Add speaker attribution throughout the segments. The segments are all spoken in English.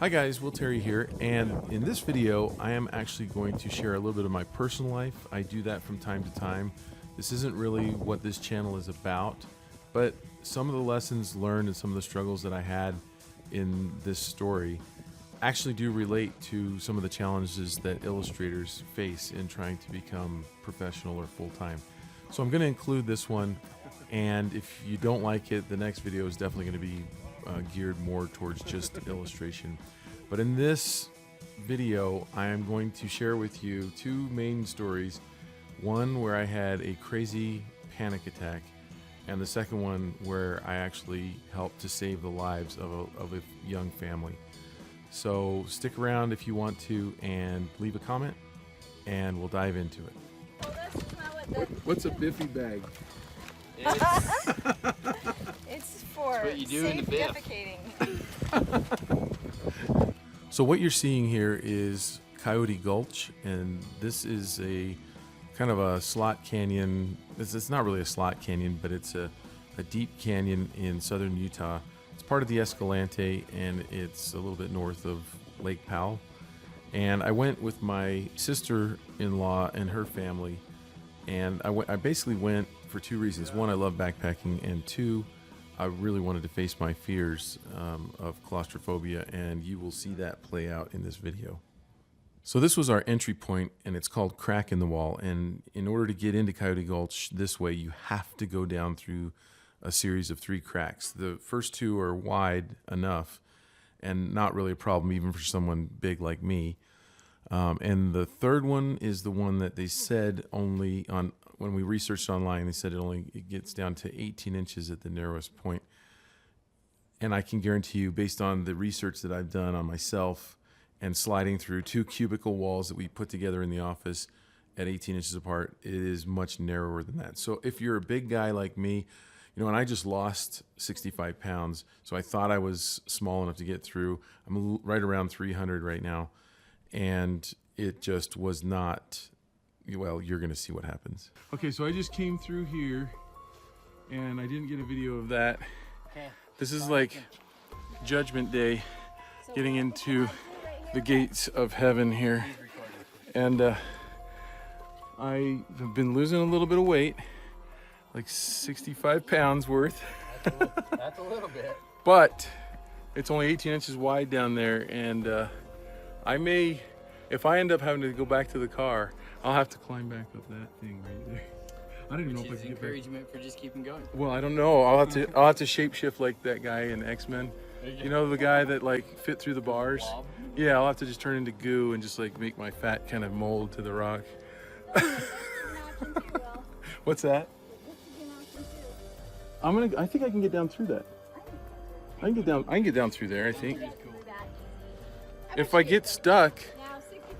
Speaker 1: Hi guys, Will Terry here, and in this video I am actually going to share a little bit of my personal life. I do that from time to time. This isn't really what this channel is about, but some of the lessons learned and some of the struggles that I had in this story actually do relate to some of the challenges that illustrators face in trying to become professional or full-time. So I'm going to include this one, and if you don't like it, the next video is definitely going to be geared more towards just illustration. But in this video, I am going to share with you two main stories. One where I had a crazy panic attack, and the second one where I actually helped to save the lives of a young family. So stick around if you want to, and leave a comment, and we'll dive into it.
Speaker 2: Well, that's not what
Speaker 1: What's a Biffy bag?
Speaker 2: it's for
Speaker 3: what you do in
Speaker 2: safe
Speaker 3: the Biff.
Speaker 2: defecating.
Speaker 1: So what you're seeing here is Coyote Gulch, and this is a kind of a slot canyon. It's not really a slot canyon, but it's a deep canyon in southern Utah. It's part of the Escalante, and it's a little bit north of Lake Powell. And I went with my sister-in-law and her family, and I basically went for two reasons. One, I love backpacking, and two, I really wanted to face my fears of claustrophobia, and you will see that play out in this video. So this was our entry point, and it's called Crack in the Wall. And in order to get into Coyote Gulch this way, you have to go down through a series of 3 cracks. The first 2 are wide enough and not really a problem even for someone big like me. And the third one is the one that they said only on, when we researched online, they said it gets down to 18 inches at the narrowest point. And I can guarantee you, based on the research that I've done on myself and sliding through 2 cubicle walls that we put together in the office at 18 inches apart, it is much narrower than that. So if you're a big guy like me, you know, and I just lost 65 pounds, so I thought I was small enough to get through. I'm right around 300 right now, and it just was not. Well, you're going to see what happens. Okay, so I just came through here, and I didn't get a video of that. This is like Judgment Day, getting into the gates of heaven here. And I have been losing a little bit of weight, like 65 pounds worth.
Speaker 3: That's a little bit.
Speaker 1: But it's only 18 inches wide down there, and I may, if I end up having to go back to the car, I'll have to climb back up that thing right there. I don't even know if I can get back.
Speaker 3: Encouragement for just keeping going.
Speaker 1: Well, I don't know. I'll have to shapeshift like that guy in X-Men. You know, the guy that like fit through the bars? Yeah, I'll have to just turn into goo and just like make my fat kind of mold to the rock. What's that? I think I can get down through that. I can get down through there, I think. If I get stuck,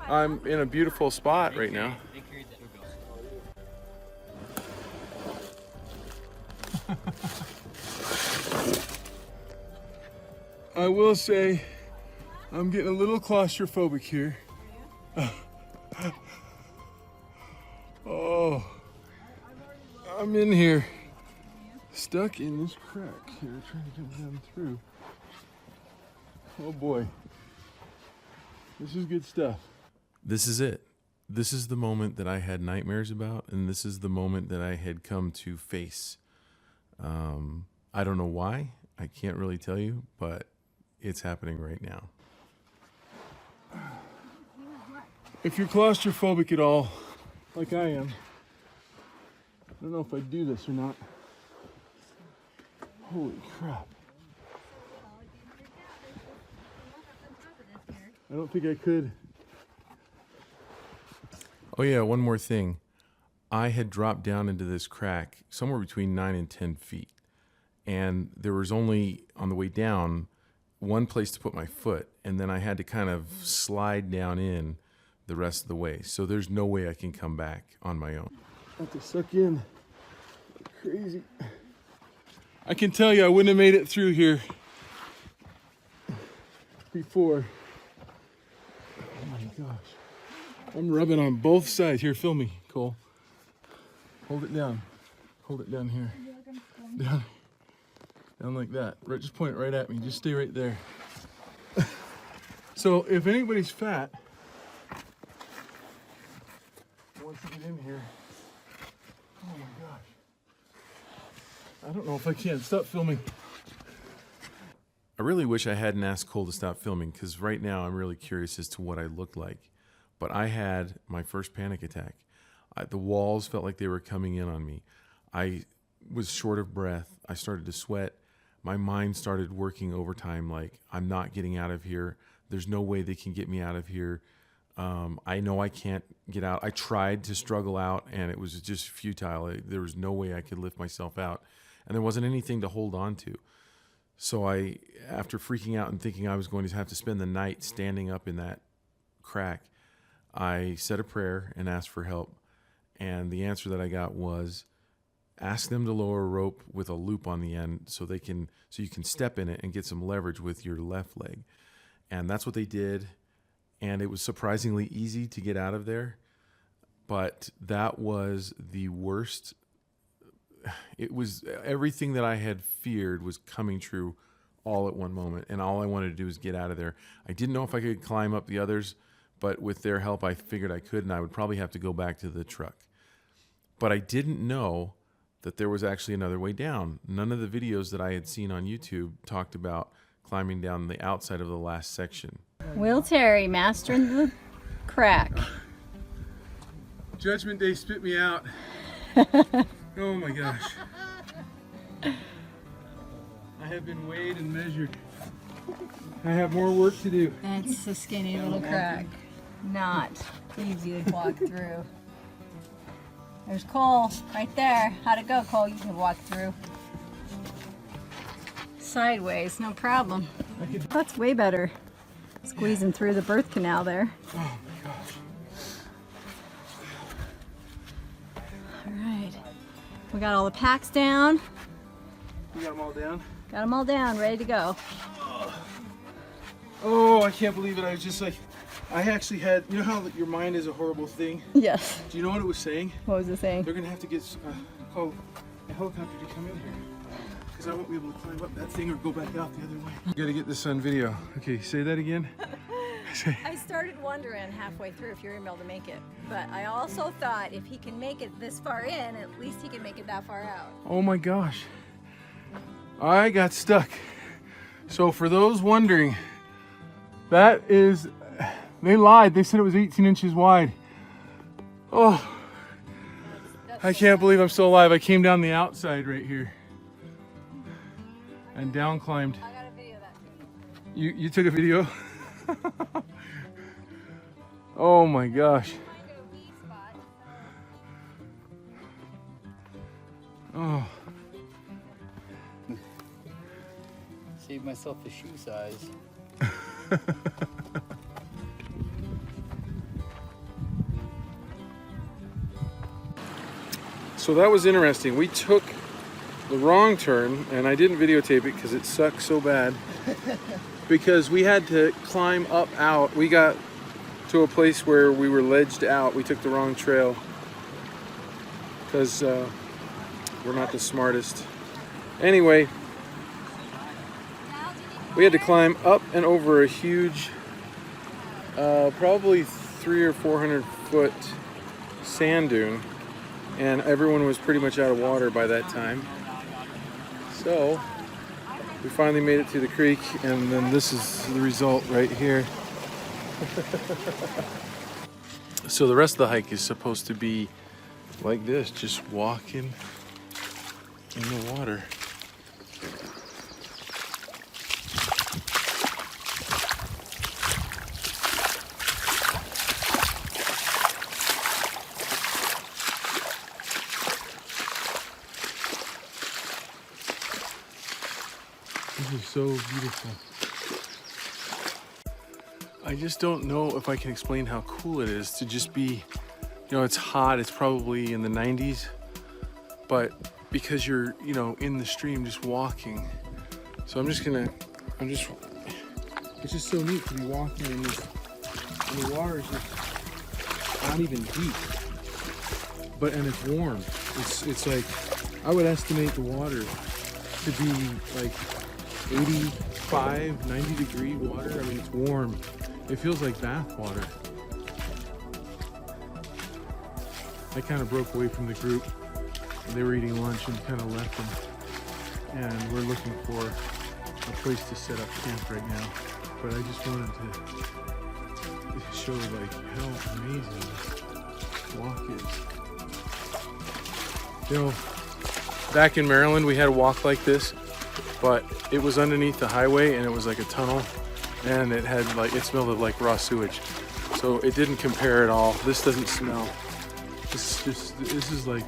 Speaker 1: I'm in a beautiful spot right now. I will say I'm getting a little claustrophobic here. Oh, I'm in here, stuck in this crack here, trying to get down through. Oh boy, this is good stuff. This is it. This is the moment that I had nightmares about, and this is the moment that I had come to face. I don't know why. I can't really tell you, but it's happening right now. If you're claustrophobic at all, like I am, I don't know if I'd do this or not. Holy crap. I don't think I could. Oh yeah, one more thing. I had dropped down into this crack somewhere between 9 and 10 feet. And there was only, on the way down, one place to put my foot. And then I had to kind of slide down in the rest of the way. So there's no way I can come back on my own. I have to suck in like crazy. I can tell you I wouldn't have made it through here before. Oh my gosh. I'm rubbing on both sides. Here, film me, Cole. Hold it down. Hold it down here. Down. Down like that. Right, just point it right at me. Just stay right there. So if anybody's fat, wants to get in here. Oh my gosh. I don't know if I can. Stop filming. I really wish I hadn't asked Cole to stop filming, because right now I'm really curious as to what I looked like. But I had my first panic attack. The walls felt like they were coming in on me. I was short of breath. I started to sweat. My mind started working overtime, like, I'm not getting out of here. There's no way they can get me out of here. I know I can't get out. I tried to struggle out, and it was just futile. There was no way I could lift myself out, and there wasn't anything to hold on to. So after freaking out and thinking I was going to have to spend the night standing up in that crack, I said a prayer and asked for help. And the answer that I got was, ask them to lower a rope with a loop on the end so you can step in it and get some leverage with your left leg. And that's what they did. And it was surprisingly easy to get out of there. But that was the worst. It was everything that I had feared was coming true all at one moment. And all I wanted to do was get out of there. I didn't know if I could climb up the others, but with their help, I figured I could, and I would probably have to go back to the truck. But I didn't know that there was actually another way down. None of the videos that I had seen on YouTube talked about climbing down the outside of the last section.
Speaker 2: Will Terry mastering the crack.
Speaker 1: Judgment Day spit me out. Oh my gosh. I have been weighed and measured. I have more work to do.
Speaker 2: That's a skinny little crack. Not easy to walk through. There's Cole right there. How'd it go, Cole? You can walk through. Sideways, no problem. That's way better. Squeezing through the birth canal there.
Speaker 1: Oh my gosh.
Speaker 2: All right. We got all the packs down.
Speaker 1: You got them all down?
Speaker 2: Got them all down, ready to go.
Speaker 1: Oh, I can't believe it. I was just like, I actually had, you know how your mind is a horrible thing?
Speaker 2: Yes.
Speaker 1: Do you know what it was saying?
Speaker 2: What was it saying?
Speaker 1: They're going to have to get call a helicopter to come in here, because I won't be able to climb up that thing or go back out the other way. You got to get this on video. Okay, say that again.
Speaker 2: I started wondering halfway through if you were able to make it, but I also thought if he can make it this far in, at least he can make it that far out.
Speaker 1: Oh my gosh. I got stuck. So for those wondering, that is, they lied. They said it was 18 inches wide. Oh, I can't believe I'm still alive. I came down the outside right here and down climbed.
Speaker 2: I got a video of that too.
Speaker 1: You took a video? Oh my gosh. Oh.
Speaker 3: Save myself a shoe size.
Speaker 1: So that was interesting. We took the wrong turn, and I didn't videotape it because it sucked so bad. Because we had to climb up out. We got to a place where we were ledged out. We took the wrong trail because we're not the smartest. Anyway, we had to climb up and over a huge, probably 300 or 400 foot sand dune, and everyone was pretty much out of water by that time. So we finally made it to the creek, and then this is the result right here. So the rest of the hike is supposed to be like this, just walking in the water. This is so beautiful. I just don't know if I can explain how cool it is to just be, you know, it's hot, it's probably in the 90s, but because you're, you know, in the stream just walking. So it's just so neat to be walking in this, and the water is just not even deep, and it's warm. It's like, I would estimate the water to be like 85, 90 degree water. I mean, it's warm. It feels like bath water. I kind of broke away from the group. They were eating lunch and kind of left them. And we're looking for a place to set up camp right now. But I just wanted to show like how amazing this walk is. You know, back in Maryland we had a walk like this, but it was underneath the highway and it was like a tunnel, and it had like, it smelled of like raw sewage. So it didn't compare at all. This doesn't smell. This is like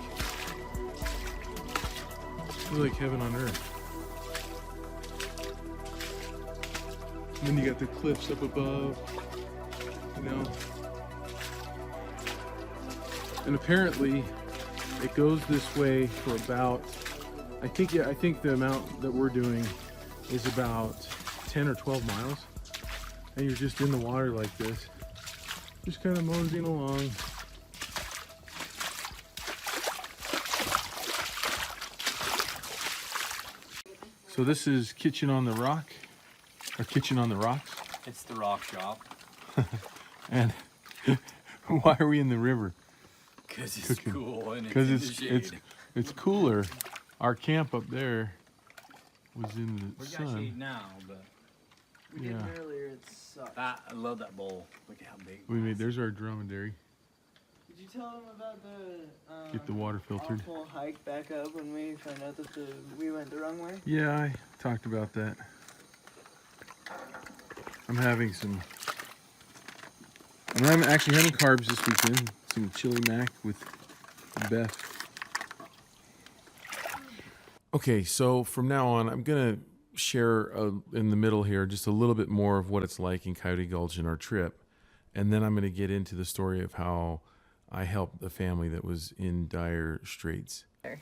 Speaker 1: heaven on earth. And then you got the cliffs up above, you know. And apparently it goes this way for about, I think the amount that we're doing is about 10 or 12 miles. And you're just in the water like this, just kind of moseying along. So this is Kitchen on the Rock, or Kitchen on the Rocks.
Speaker 3: It's the rock shop.
Speaker 1: And why are we in the river?
Speaker 3: Because it's cool and
Speaker 1: Because
Speaker 3: it's in the shade.
Speaker 1: it's cooler. Our camp up there was in the
Speaker 3: We got
Speaker 1: sun.
Speaker 3: shade now, but
Speaker 4: We did it earlier, it sucked.
Speaker 3: I love that bowl. Look at how big.
Speaker 1: We made, there's our dromedary.
Speaker 4: Did you tell them about the
Speaker 1: Get the water filtered.
Speaker 4: awful hike back up when we found out that we went the wrong way?
Speaker 1: Yeah, I talked about that. I'm actually having carbs this weekend. Some chili mac with Beth. Okay, so from now on, I'm gonna share in the middle here just a little bit more of what it's like in Coyote Gulch in our trip, and then I'm gonna get into the story of how I helped a family that was in dire straits.
Speaker 2: I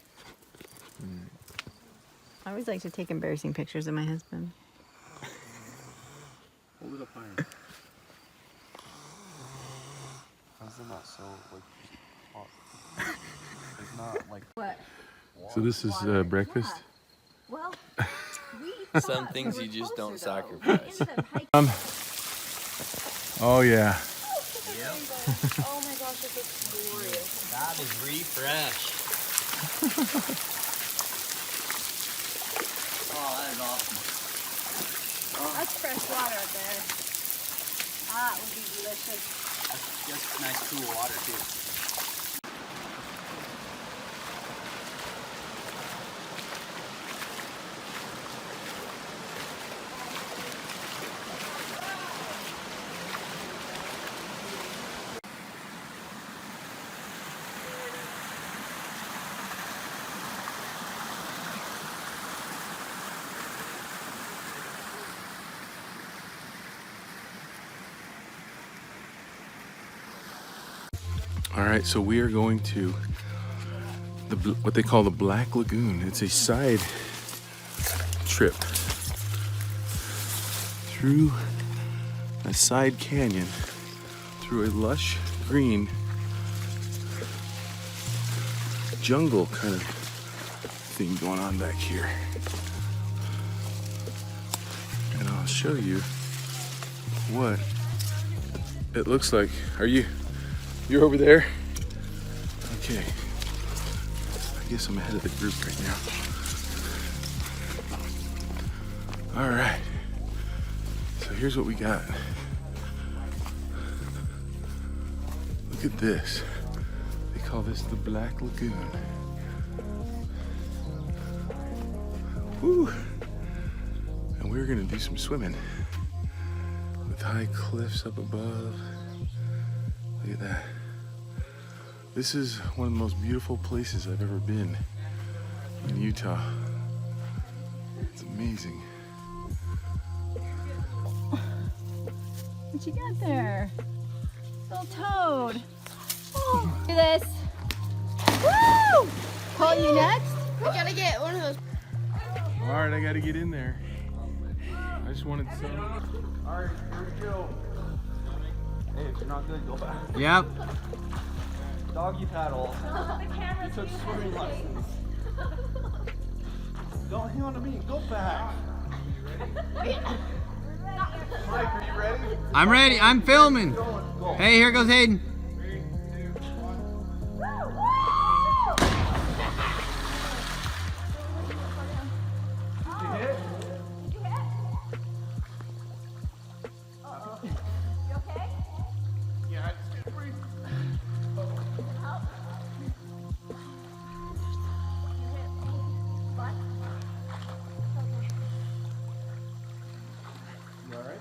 Speaker 2: always like to take embarrassing pictures of my husband.
Speaker 3: Hold it up higher.
Speaker 5: How's it not so like hot? It's not like
Speaker 2: What?
Speaker 1: So this is breakfast.
Speaker 2: Well,
Speaker 5: some things you just don't sacrifice.
Speaker 1: Oh yeah.
Speaker 2: Oh my gosh, this looks glorious.
Speaker 3: That is refresh. Oh, that is awesome.
Speaker 2: That's fresh water up there. That would be delicious.
Speaker 3: That's just nice cool water too.
Speaker 1: All right, so we are going to what they call the Black Lagoon. It's a side trip through a side canyon, through a lush green jungle kind of thing going on back here. And I'll show you what it looks like. You're over there? Okay. I guess I'm ahead of the group right now. All right. So here's what we got. Look at this. They call this the Black Lagoon. Woo! And we're gonna do some swimming with high cliffs up above. Look at that. This is one of the most beautiful places I've ever been in Utah. It's amazing.
Speaker 2: What you got there? Little toad. Oh, do this. Woo! Call you next?
Speaker 6: We gotta get one of those.
Speaker 1: All right, I gotta get in there. I just wanted some.
Speaker 5: All right, here we go. Hey, if you're not good, go back.
Speaker 3: Yep.
Speaker 5: Doggy paddle. You took swimming lessons. Don't hang on to me. Go back. Mike, are you ready?
Speaker 3: I'm ready. I'm filming. Hey, here goes Hayden.
Speaker 5: 3, 2, 1. You hit?
Speaker 2: You okay?
Speaker 5: Yeah, I just can't breathe. You all right?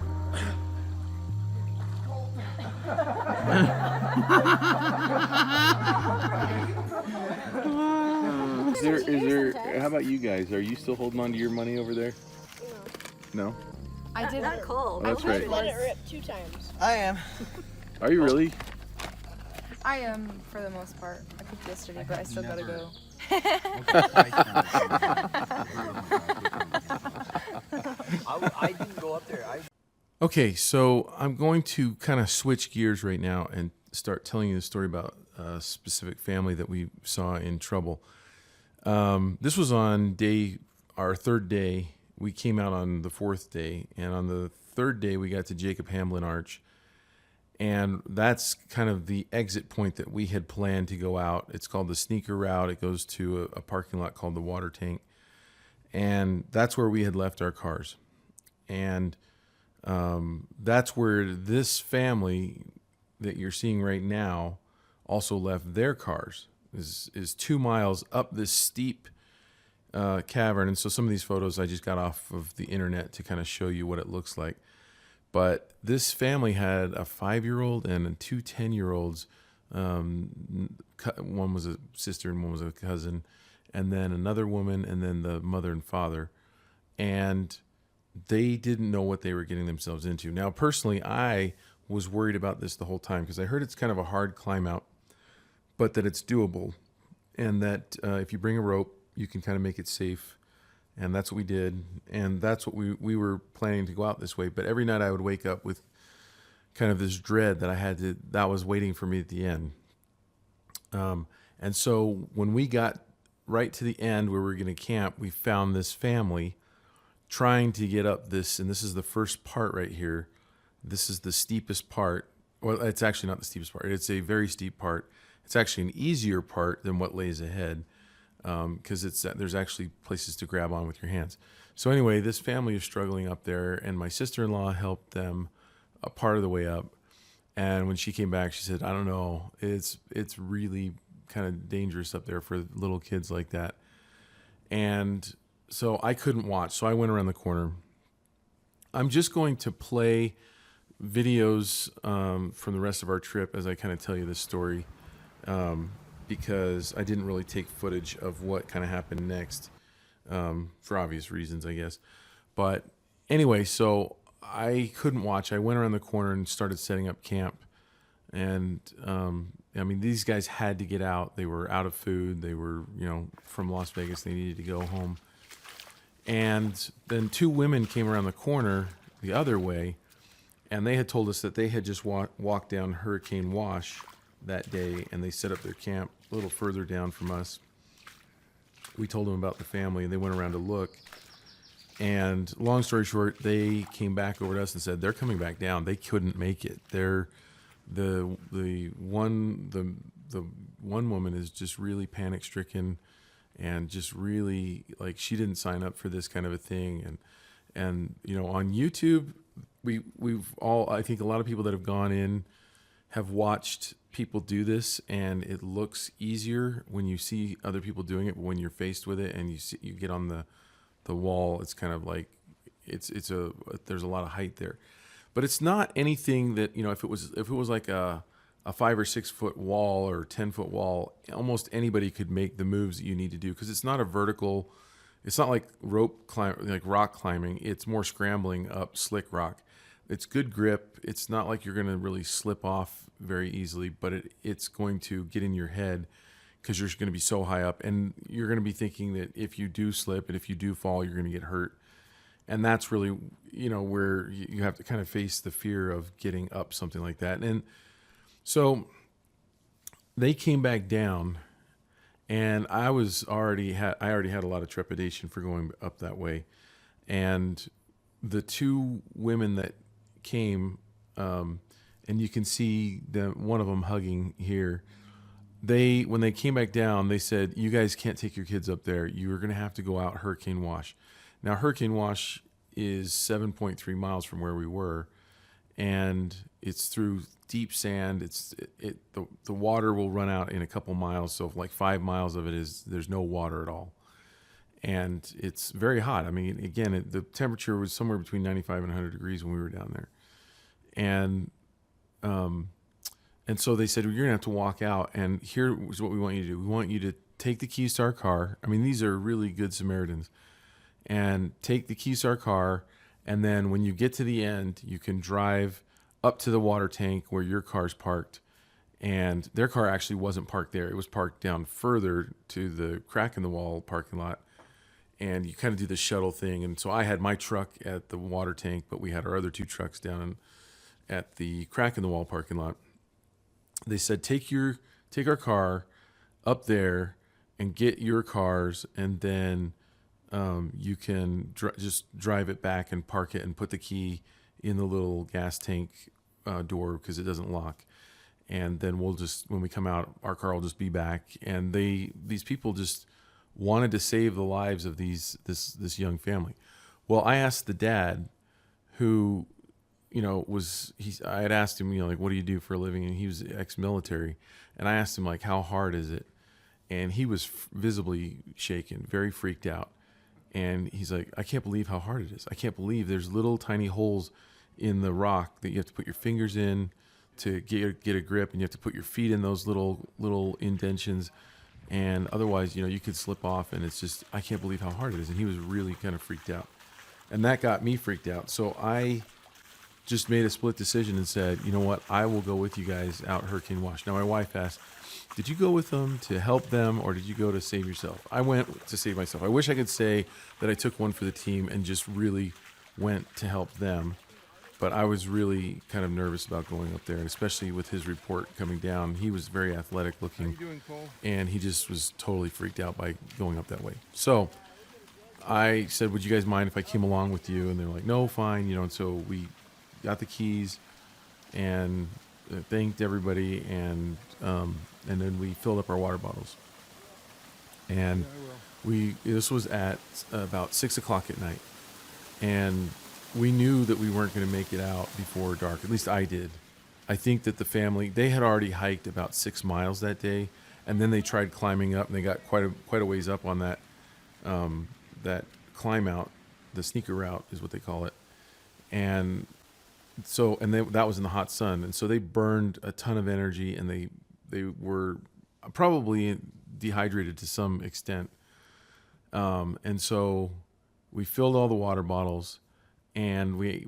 Speaker 5: How about you guys? Are you still holding on to your money over there? No.
Speaker 6: I did
Speaker 2: Not cold.
Speaker 5: Oh, that's right.
Speaker 6: let it rip 2 times.
Speaker 4: I am.
Speaker 5: Are you really?
Speaker 6: I am for the most part. I cooked yesterday, but I still gotta go.
Speaker 3: I didn't go up there.
Speaker 1: Okay, so I'm going to kind of switch gears right now and start telling you the story about a specific family that we saw in trouble. This was on our third day. We came out on the fourth day, and on the third day we got to Jacob Hamlin Arch, and that's kind of the exit point that we had planned to go out. It's called the sneaker route. It goes to a parking lot called the water tank, and that's where we had left our cars. And that's where this family that you're seeing right now also left their cars. Is 2 miles up this steep cavern. And so some of these photos I just got off of the internet to kind of show you what it looks like. But this family had a 5-year-old and 2 10-year-olds. One was a sister and one was a cousin, and then another woman, and then the mother and father. And they didn't know what they were getting themselves into. Now, personally, I was worried about this the whole time because I heard it's kind of a hard climb out, but that it's doable, and that if you bring a rope, you can kind of make it safe. And that's what we did, and that's what we were planning to go out this way. But every night I would wake up with kind of this dread that was waiting for me at the end. And so when we got right to the end where we were going to camp, we found this family trying to get up this, and this is the first part right here. This is the steepest part. Well, it's actually not the steepest part. It's a very steep part. It's actually an easier part than what lays ahead, because there's actually places to grab on with your hands. So anyway, this family is struggling up there, and my sister-in-law helped them a part of the way up. And when she came back, she said, "I don't know, it's really kind of dangerous up there for little kids like that." And so I couldn't watch, so I went around the corner. I'm just going to play videos from the rest of our trip as I kind of tell you this story, because I didn't really take footage of what kind of happened next, for obvious reasons, I guess. But anyway, so I couldn't watch. I went around the corner and started setting up camp. And I mean, these guys had to get out. They were out of food. They were, from Las Vegas. They needed to go home. And then 2 women came around the corner the other way, and they had told us that they had just walked down Hurricane Wash that day, and they set up their camp a little further down from us. We told them about the family, and they went around to look. And long story short, they came back over to us and said they're coming back down. They couldn't make it. The one woman is just really panic stricken, and just really, like, she didn't sign up for this kind of a thing. And on YouTube, we've all, I think a lot of people that have gone in have watched people do this, and it looks easier when you see other people doing it. But when you're faced with it and you get on the wall, it's kind of like there's a lot of height there. But it's not anything that, if it was like a 5 or 6 foot wall or 10-foot wall, almost anybody could make the moves that you need to do, because it's not a vertical. It's not like like rock climbing. It's more scrambling up slick rock. It's good grip. It's not like you're going to really slip off very easily, but it's going to get in your head because you're going to be so high up, and you're going to be thinking that if you do slip and if you do fall, you're going to get hurt. And that's really, where you have to kind of face the fear of getting up something like that. And so they came back down, and I already had a lot of trepidation for going up that way. And the 2 women that came, and you can see one of them hugging here. When they came back down, they said, "You guys can't take your kids up there. You are going to have to go out Hurricane Wash." Now, Hurricane Wash is 7.3 miles from where we were, and it's through deep sand. The water will run out in a couple miles, so like 5 miles of it there's no water at all, and it's very hot. I mean, again, the temperature was somewhere between 95 and 100 degrees when we were down there, and so they said, well, you're gonna have to walk out, and here's what we want you to do. We want you to take the keys to our car. I mean, these are really good Samaritans, and take the keys to our car. And then when you get to the end, you can drive up to the water tank where your car's parked. And their car actually wasn't parked there. It was parked down further to the crack in the wall parking lot. And you kind of do the shuttle thing. And so I had my truck at the water tank, but we had our other 2 trucks down at the crack in the wall parking lot. They said, take our car up there and get your cars, and then you can just drive it back and park it and put the key in the little gas tank door because it doesn't lock. And then when we come out, our car will just be back. And these people just wanted to save the lives of this young family. Well, I asked the dad, who, I had asked him, like, what do you do for a living? And he was ex-military. And I asked him, like, how hard is it? And he was visibly shaken, very freaked out. And he's like, I can't believe how hard it is. I can't believe there's little tiny holes in the rock that you have to put your fingers in to get a grip, and you have to put your feet in those little indentions. And otherwise, you could slip off, and it's just, I can't believe how hard it is. And he was really kind of freaked out. And that got me freaked out. So I just made a split decision and said, you know what, I will go with you guys out Hurricane Wash. Now, my wife asked, did you go with them to help them, or did you go to save yourself? I went to save myself. I wish I could say that I took one for the team and just really went to help them. But I was really kind of nervous about going up there, and especially with his report coming down. He was very athletic looking.
Speaker 7: How you doing, Cole?
Speaker 1: And he just was totally freaked out by going up that way. So I said, would you guys mind if I came along with you? And they're like, no, fine. And so we got the keys and thanked everybody, and then we filled up our water bottles. And this was at about 6 o'clock at night, and we knew that we weren't going to make it out before dark. At least I did. I think that the family, they had already hiked about 6 miles that day, and then they tried climbing up, and they got quite a ways up on that climb out. The sneaker route is what they call it. And so, that was in the hot sun, and so they burned a ton of energy, and they were probably dehydrated to some extent. And so we filled all the water bottles, and we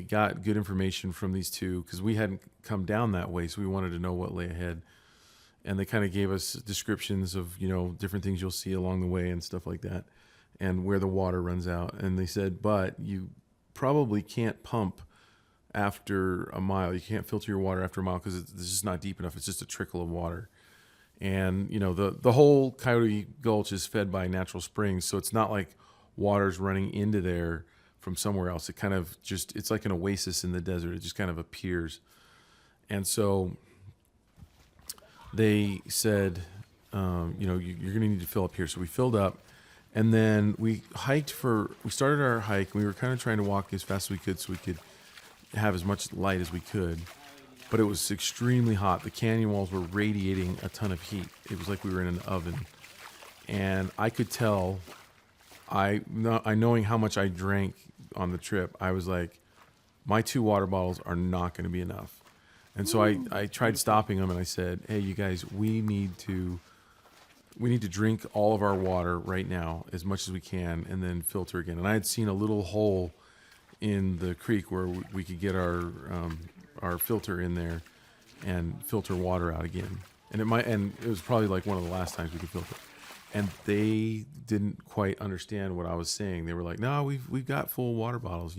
Speaker 1: got good information from these 2 because we hadn't come down that way, so we wanted to know what lay ahead. And they kind of gave us descriptions of different things you'll see along the way and stuff like that, and where the water runs out. And they said, but you probably can't pump after a mile. You can't filter your water after a mile because it's just not deep enough. It's just a trickle of water. And the whole Coyote Gulch is fed by natural springs, so it's not like water's running into there from somewhere else. It kind of it's like an oasis in the desert. It just kind of appears. And so they said, you're going to need to fill up here. So we filled up, and then we started our hike. We were kind of trying to walk as fast as we could so we could have as much light as we could. But it was extremely hot. The canyon walls were radiating a ton of heat. It was like we were in an oven. And I could tell, knowing how much I drank on the trip, I was like, my 2 water bottles are not going to be enough. And so I tried stopping them, and I said, hey, you guys, we need to drink all of our water right now, as much as we can, and then filter again. And I had seen a little hole in the creek where we could get our filter in there and filter water out again. And it was probably like one of the last times we could filter. And they didn't quite understand what I was saying. They were like, no, we've got full water bottles,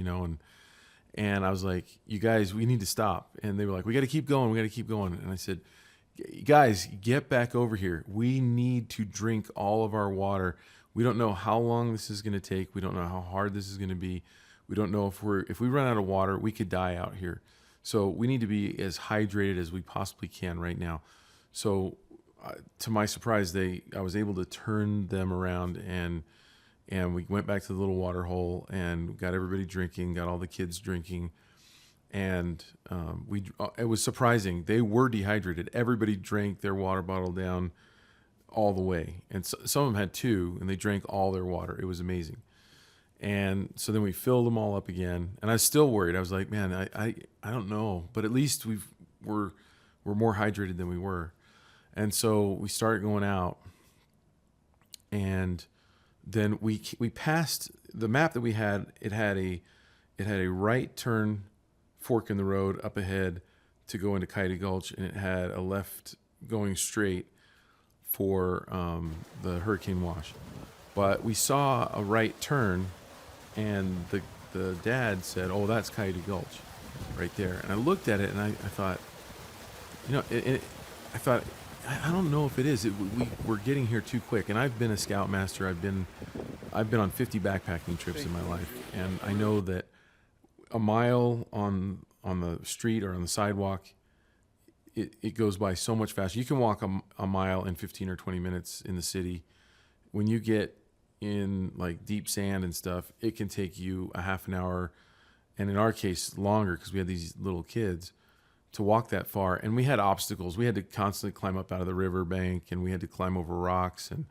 Speaker 1: and I was like, you guys, we need to stop. And they were like, we got to keep going. And I said, guys, get back over here. We need to drink all of our water. We don't know how long this is going to take. We don't know how hard this is going to be. We don't know if we run out of water, we could die out here. So we need to be as hydrated as we possibly can right now. So to my surprise, I was able to turn them around, and we went back to the little water hole and got everybody drinking, got all the kids drinking. And it was surprising. They were dehydrated. Everybody drank their water bottle down all the way. And some of them had 2, and they drank all their water. It was amazing. And so then we filled them all up again. And I was still worried. I was like, man, I don't know. But at least we're more hydrated than we were. And so we started going out. And then we passed the map that we had. It had a right turn fork in the road up ahead to go into Coyote Gulch, and it had a left going straight for the hurricane wash. But we saw a right turn, and the dad said, "Oh, that's Coyote Gulch right there." And I looked at it, and I thought, I don't know if it is. We're getting here too quick. And I've been a scoutmaster. I've been on 50 backpacking trips in my life, and I know that a mile on the street or on the sidewalk, it goes by so much faster. You can walk a mile in 15 or 20 minutes in the city. When you get in like deep sand and stuff, it can take you a half an hour, and in our case longer, because we had these little kids, to walk that far. And we had obstacles. We had to constantly climb up out of the river bank, and we had to climb over rocks, and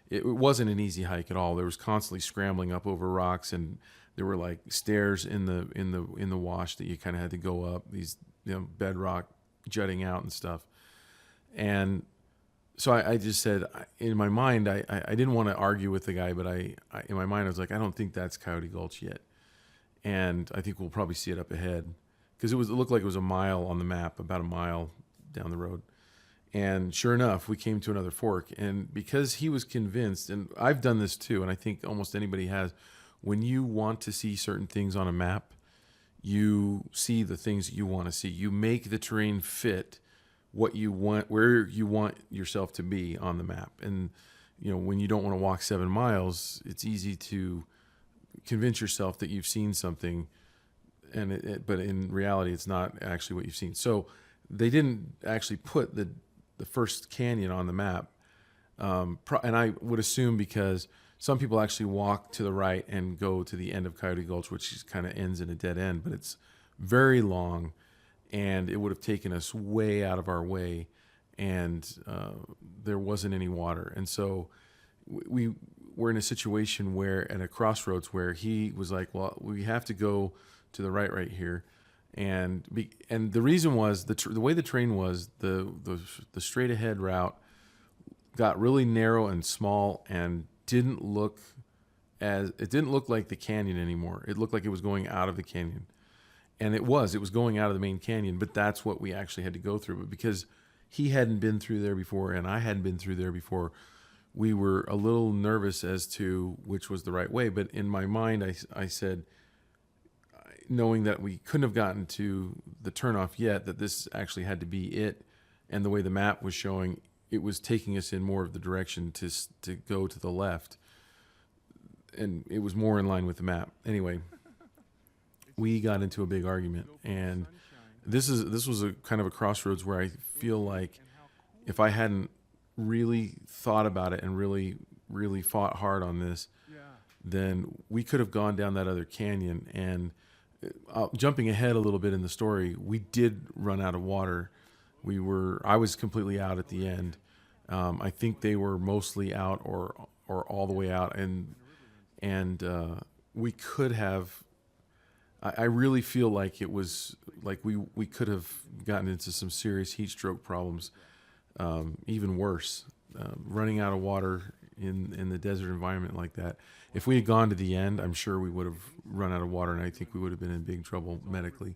Speaker 1: it wasn't an easy hike at all. There was constantly scrambling up over rocks, and there were like stairs in the wash that you kind of had to go up, these bedrock jutting out and stuff. And so I just said, in my mind, I didn't want to argue with the guy, but I in my mind I was like, I don't think that's Coyote Gulch yet, and I think we'll probably see it up ahead, because it looked like it was a mile on the map, about a mile down the road. And sure enough, we came to another fork, and because he was convinced, and I've done this too, and I think almost anybody has, when you want to see certain things on a map, you see the things that you want to see. You make the terrain fit what you want, where you want yourself to be on the map. And when you don't want to walk 7 miles, it's easy to convince yourself that you've seen something, but in reality, it's not actually what you've seen. So they didn't actually put the first canyon on the map, and I would assume because some people actually walk to the right and go to the end of Coyote Gulch, which kind of ends in a dead end, but it's very long, and it would have taken us way out of our way, and there wasn't any water. And so we were in a situation where, at a crossroads, where he was like, well, we have to go to the right here. And the reason was the way the terrain was, the straight ahead route got really narrow and small, and didn't look like the canyon anymore. It looked like it was going out of the canyon, and it was going out of the main canyon. But that's what we actually had to go through. But because he hadn't been through there before, and I hadn't been through there before, we were a little nervous as to which was the right way. But in my mind, I said, knowing that we couldn't have gotten to the turnoff yet, that this actually had to be it. And the way the map was showing, it was taking us in more of the direction to go to the left. And it was more in line with the map. Anyway, we got into a big argument. And this was a kind of a crossroads where I feel like if I hadn't really thought about it and really, really fought hard on this, then we could have gone down that other canyon. And jumping ahead a little bit in the story, we did run out of water. I was completely out at the end. I think they were mostly out or all the way out, and we could have. I really feel like it was like we could have gotten into some serious heat stroke problems, even worse, running out of water in the desert environment like that. If we had gone to the end, I'm sure we would have run out of water, and I think we would have been in big trouble medically.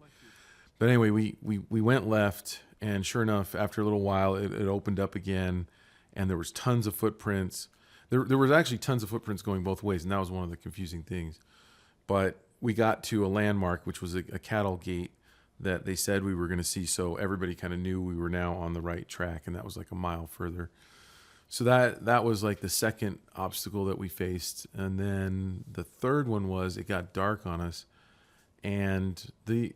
Speaker 1: But anyway, we went left, and sure enough, after a little while, it opened up again, and there was tons of footprints. There was actually tons of footprints going both ways, and that was one of the confusing things. But we got to a landmark, which was a cattle gate that they said we were going to see, so everybody kind of knew we were now on the right track, and that was like a mile further. So that was like the second obstacle that we faced. And then the third one was, it got dark on us, and I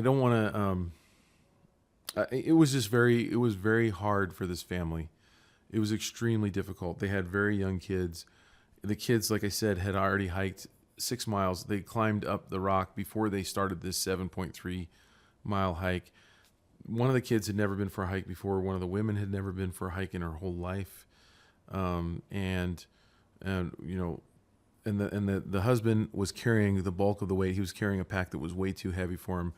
Speaker 1: don't want to. It was very hard for this family. It was extremely difficult. They had very young kids. The kids, like I said, had already hiked 6 miles. They climbed up the rock before they started this 7.3 mile hike. One of the kids had never been for a hike before. One of the women had never been for a hike in her whole life. And the husband was carrying the bulk of the weight. He was carrying a pack that was way too heavy for him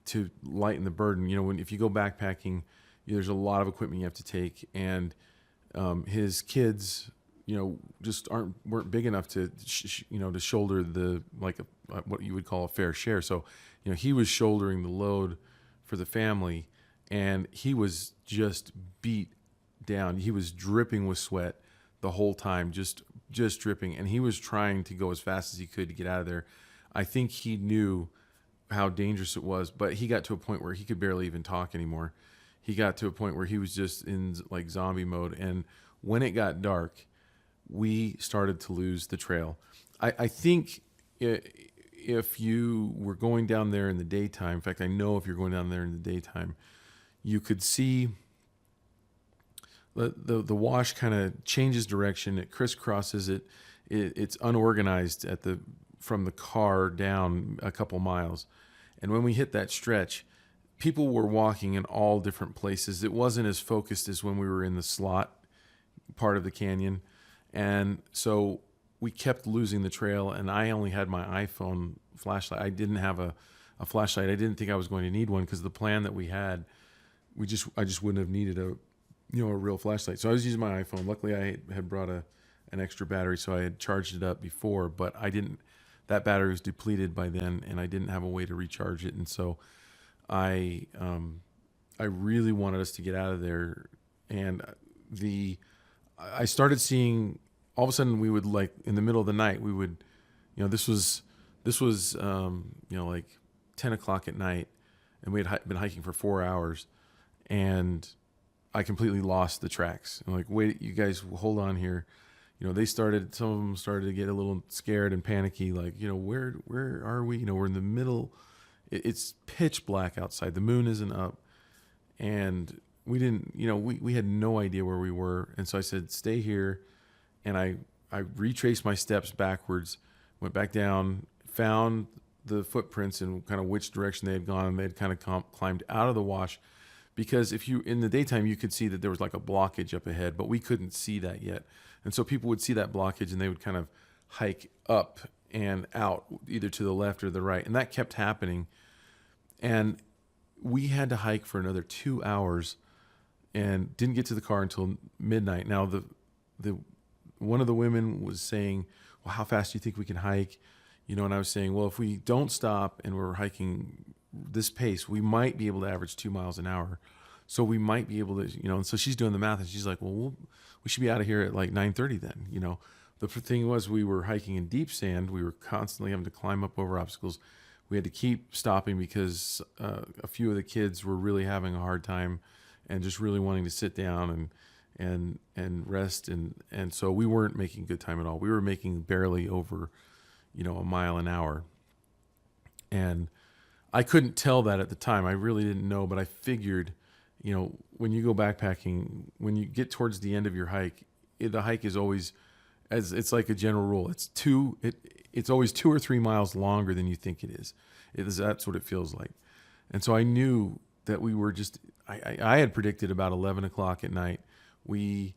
Speaker 1: to lighten the burden. If you go backpacking, there's a lot of equipment you have to take, and his kids, just weren't big enough to to shoulder the what you would call a fair share. So, he was shouldering the load for the family, and he was just beat down. He was dripping with sweat the whole time, just dripping, and he was trying to go as fast as he could to get out of there. I think he knew how dangerous it was, but he got to a point where he could barely even talk anymore. He got to a point where he was just in like zombie mode, and when it got dark, we started to lose the trail. I think if you were going down there in the daytime, in fact, I know if you're going down there in the daytime, you could see the wash kind of changes direction. It crisscrosses it. It's unorganized from the car down a couple miles. And when we hit that stretch, people were walking in all different places. It wasn't as focused as when we were in the slot part of the canyon. And so we kept losing the trail, and I only had my iPhone flashlight. I didn't have a flashlight. I didn't think I was going to need one, because the plan that we had, I just wouldn't have needed a real flashlight. So I was using my iPhone. Luckily, I had brought an extra battery, so I had charged it up before, but that battery was depleted by then, and I didn't have a way to recharge it. And so I really wanted us to get out of there. And I started seeing, all of a sudden we would, like, in the middle of the night, we would, this was like 10 o'clock at night, and we had been hiking for 4 hours, and I completely lost the tracks. I'm like, wait, you guys hold on here. Some of them started to get a little scared and panicky, like, where are we? We're in the middle. It's pitch black outside. The moon isn't up. And we didn't, we had no idea where we were. And so I said, stay here. And I retraced my steps backwards, went back down, found the footprints and kind of which direction they had gone. And they had kind of climbed out of the wash, because in the daytime, you could see that there was like a blockage up ahead, but we couldn't see that yet. And so people would see that blockage, and they would kind of hike up and out, either to the left or the right. And that kept happening. And we had to hike for another 2 hours and didn't get to the car until midnight. Now, one of the women was saying, well, how fast do you think we can hike? And I was saying, well, if we don't stop and we're hiking this pace, we might be able to average 2 miles an hour. So we might be able to, and so she's doing the math, and she's like, well, we should be out of here at like 9:30 then. The thing was, we were hiking in deep sand. We were constantly having to climb up over obstacles. We had to keep stopping because a few of the kids were really having a hard time and just really wanting to sit down and rest. And so we weren't making good time at all. We were making barely over, a mile an hour. And I couldn't tell that at the time. I really didn't know, but I figured, when you go backpacking, when you get towards the end of your hike, the hike is always, as it's like a general rule, it's always 2 or 3 miles longer than you think it is. That's what it feels like. And so I knew that we were just, I had predicted about 11 o'clock at night. We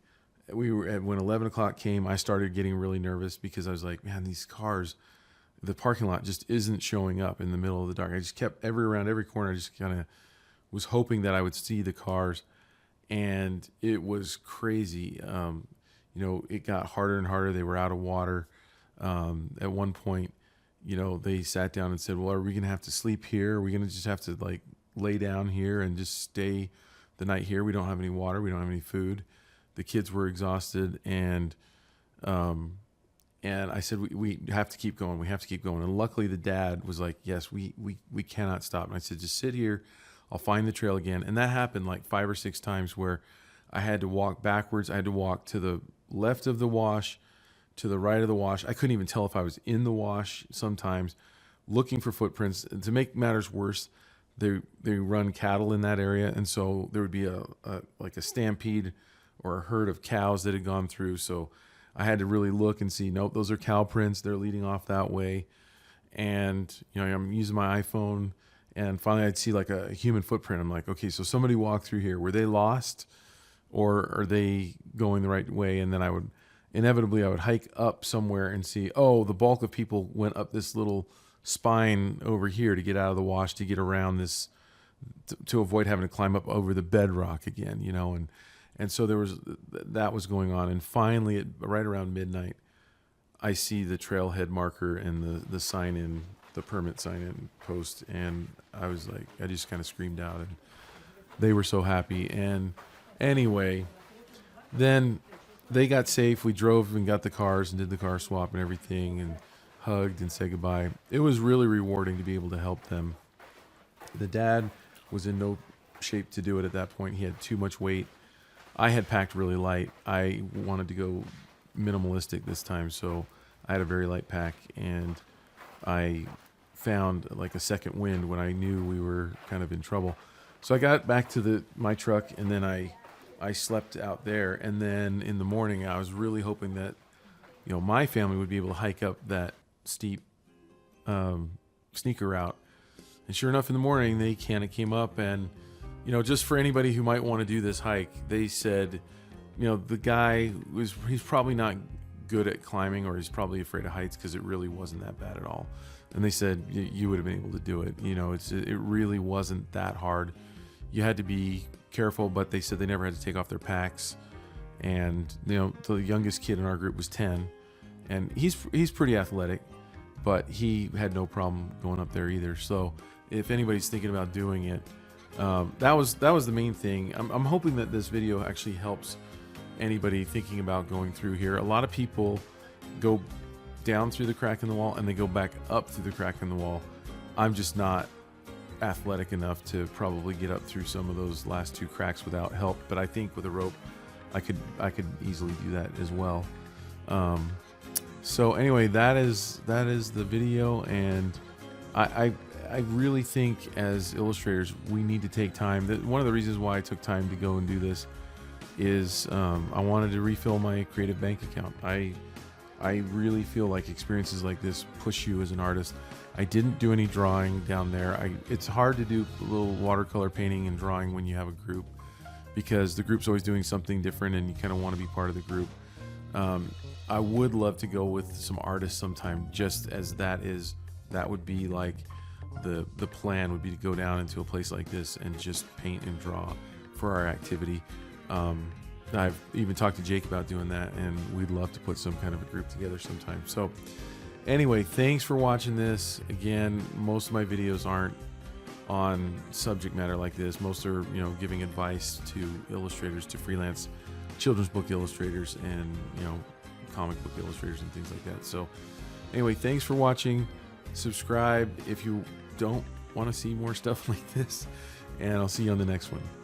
Speaker 1: were when 11 o'clock came, I started getting really nervous, because I was like, man, these cars, the parking lot just isn't showing up in the middle of the dark. I just kept around every corner. I just kind of was hoping that I would see the cars, and it was crazy. It got harder and harder. They were out of water. At one point, they sat down and said, well, are we going to have to sleep here? Are we going to just have to like lay down here and just stay the night here? We don't have any water. We don't have any food. The kids were exhausted, and I said, we have to keep going. We have to keep going. And luckily the dad was like, yes, we cannot stop. And I said, just sit here. I'll find the trail again. And that happened like 5 or 6 times, where I had to walk backwards. I had to walk to the left of the wash to the right of the wash. I couldn't even tell if I was in the wash sometimes, looking for footprints. And to make matters worse, they run cattle in that area, and so there would be like a stampede or a herd of cows that had gone through. So I had to really look and see, nope, those are cow prints. They're leading off that way. And, you know, I'm using my iPhone, and finally I'd see like a human footprint. I'm like, okay, so somebody walked through here. Were they lost, or are they going the right way? And then I would hike up somewhere and see, oh, the bulk of people went up this little spine over here to get out of the wash, to get around this, to avoid having to climb up over the bedrock again, you know. And so that was going on. And finally, right around midnight, I see the trailhead marker and the sign in, the permit sign in post. And I was like, I just kind of screamed out, and they were so happy. And anyway, then they got safe. We drove and got the cars and did the car swap and everything, and hugged and said goodbye. It was really rewarding to be able to help them. The dad was in no shape to do it at that point. He had too much weight. I had packed really light. I wanted to go minimalistic this time, so I had a very light pack, and I found like a second wind when I knew we were kind of in trouble. So I got back to my truck, and then I slept out there. And then in the morning, I was really hoping that, you know, my family would be able to hike up that steep sneaker route. And sure enough, in the morning, they kind of came up, and, you know, just for anybody who might want to do this hike, they said, you know, the guy he's probably not good at climbing, or he's probably afraid of heights, because it really wasn't that bad at all. And they said you would have been able to do it. You know, it really wasn't that hard. You had to be careful, but they said they never had to take off their packs. And, you know, the youngest kid in our group was 10, and he's pretty athletic, but he had no problem going up there either. So if anybody's thinking about doing it, that was the main thing. I'm hoping that this video actually helps anybody thinking about going through here. A lot of people go down through the crack in the wall, and they go back up through the crack in the wall. I'm just not athletic enough to probably get up through some of those last two cracks without help, but I think with a rope I could easily do that as well. So anyway, that is the video, and I really think as illustrators we need to take time. One of the reasons why I took time to go and do this is I wanted to refill my creative bank account. I really feel like experiences like this push you as an artist. I didn't do any drawing down there. It's hard to do a little watercolor painting and drawing when you have a group, because the group's always doing something different, and you kind of want to be part of the group. I would love to go with some artists sometime, just as that would be like the plan would be to go down into a place like this and just paint and draw for our activity. I've even talked to Jake about doing that, and we'd love to put some kind of a group together sometime. So anyway, thanks for watching this. Again, most of my videos aren't on subject matter like this. Most are, you know, giving advice to illustrators, to freelance children's book illustrators, and, you know, comic book illustrators and things like that. So anyway, thanks for watching. Subscribe if you don't want to see more stuff like this, and I'll see you on the next one.